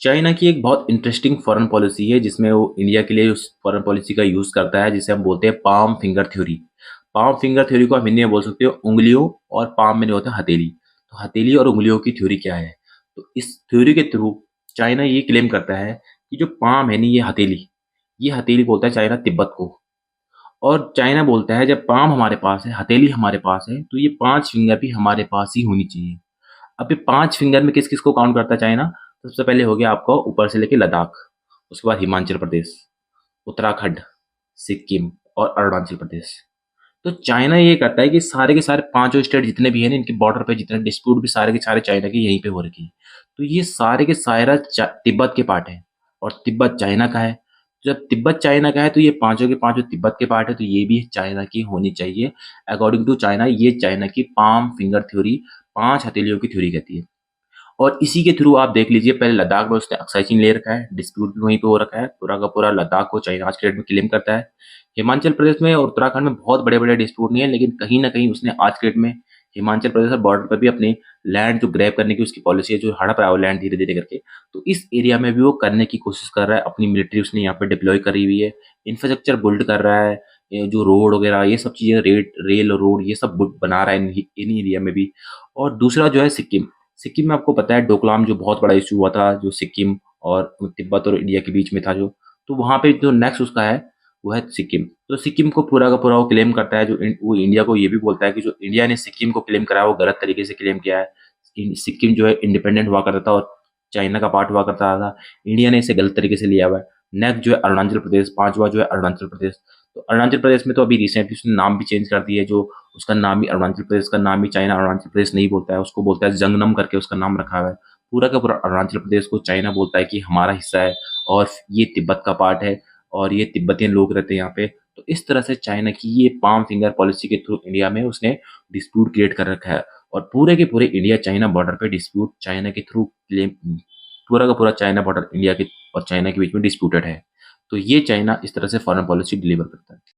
China की एक बहुत इंटरेस्टिंग फॉरेन पॉलिसी है जिसमें वो इंडिया के लिए उस फॉरेन पॉलिसी का यूज़ करता है जिसे हम बोलते हैं palm finger theory. Palm finger theory को आप हिंदी में बोल सकते हो उंगलियों और पाम में होता है हथेली। तो हथेली और उंगलियों की थ्योरी क्या है? तो इस थ्योरी के थ्रू चाइना ये क्लेम करता है कि जो पाम है नहीं ये हथेली बोलता है चाइना तिब्बत को। और चाइना बोलता है जब पाम हमारे पास है, हथेली हमारे पास है, तो ये 5 फिंगर भी हमारे पास ही होनी चाहिए। अब ये 5 फिंगर में किस-किस को काउंट करता है चाइना? सबसे पहले हो गया आपका ऊपर से लेके लद्दाख, उसके बाद हिमाचल प्रदेश, उत्तराखंड, सिक्किम और अरुणाचल प्रदेश। तो चाइना ये करता है कि सारे के सारे पाँचों स्टेट जितने भी हैं ना, इनके बॉर्डर पे जितने डिस्प्यूट भी सारे के सारे चाइना के यहीं पे हो रखे हैं। तो ये सारे के सारा तिब्बत के पार्ट हैं और तिब्बत चाइना का है। जब तिब्बत चाइना का है तो ये पाँचों के पाँचों तिब्बत के पार्ट है, तो ये भी चाइना की होनी चाहिए। अकॉर्डिंग टू चाइना ये चाइना की पाम फिंगर थ्योरी, 5 हथेलियों की थ्योरी कहती है। और इसी के थ्रू आप देख लीजिए पहले लद्दाख में उसने अक्साई चीन ले रखा है, डिस्प्यूट भी वहीं पे हो रखा है, पूरा का पूरा लद्दाख को चाइना आज के डेट में क्लेम करता है। हिमाचल प्रदेश में और उत्तराखंड में बहुत बड़े-बड़े डिस्प्यूट नहीं है, लेकिन कहीं न कहीं उसने आज के डेट में हिमाचल प्रदेश और बॉर्डर पर भी अपनी लैंड जो ग्रैब करने की उसकी पॉलिसी है, जो हड़प रहा है वो लैंड धीरे-धीरे करके, तो इस एरिया में भी वो करने की कोशिश कर रहा है, अपनी मिलिट्री उसने यहाँ पे डिप्लॉय करी हुई है, इंफ्रास्ट्रक्चर बिल्ड कर रहा है, ये जो रोड वगैरह ये सब चीज़ें रेल रोड ये सब बना रहा है इन एरिया में भी। और दूसरा जो है सिक्किम, सिक्किम में आपको पता है डोकलाम जो बहुत बड़ा इश्यू हुआ था, जो सिक्किम और तिब्बत और इंडिया के बीच में था जो, तो वहाँ पे जो नेक्स्ट उसका है, वो है सिक्किम। तो सिक्किम को पूरा का पूरा वो क्लेम करता है, वो इंडिया को ये भी बोलता है कि जो इंडिया ने सिक्किम को क्लेम करा है, वो गलत तरीके से क्लेम किया है। सिक्किम जो है इंडिपेंडेंट हुआ करता था और चाइना का पार्ट हुआ करता था। इंडिया ने इसे गलत तरीके से लिया हुआ है। नेक्स्ट जो है अरुणाचल प्रदेश, 5वां जो है अरुणाचल प्रदेश। तो अरुणाचल प्रदेश में तो अभी रिसेंटली उसने नाम भी चेंज कर दिया है, जो उसका नाम ही अरुणाचल प्रदेश का नाम ही चाइना अरुणाचल प्रदेश नहीं बोलता है, उसको बोलता है जंगनम करके उसका नाम रखा हुआ है। पूरा का पूरा अरुणाचल प्रदेश को चाइना बोलता है कि हमारा हिस्सा है और ये तिब्बत का पार्ट है और ये तिब्बतियन लोग रहते हैं यहाँ पे। तो इस तरह से चाइना की ये पाम फिंगर पॉलिसी के थ्रू इंडिया में उसने डिस्प्यूट क्रिएट कर रखा है और पूरे के पूरे इंडिया चाइना बॉर्डर पे डिस्प्यूट चाइना के थ्रू क्लेम, पूरा का पूरा चाइना बॉर्डर इंडिया के और चाइना के बीच में डिस्प्यूटेड है। तो ये चाइना इस तरह से फॉरेन पॉलिसी डिलीवर करता है।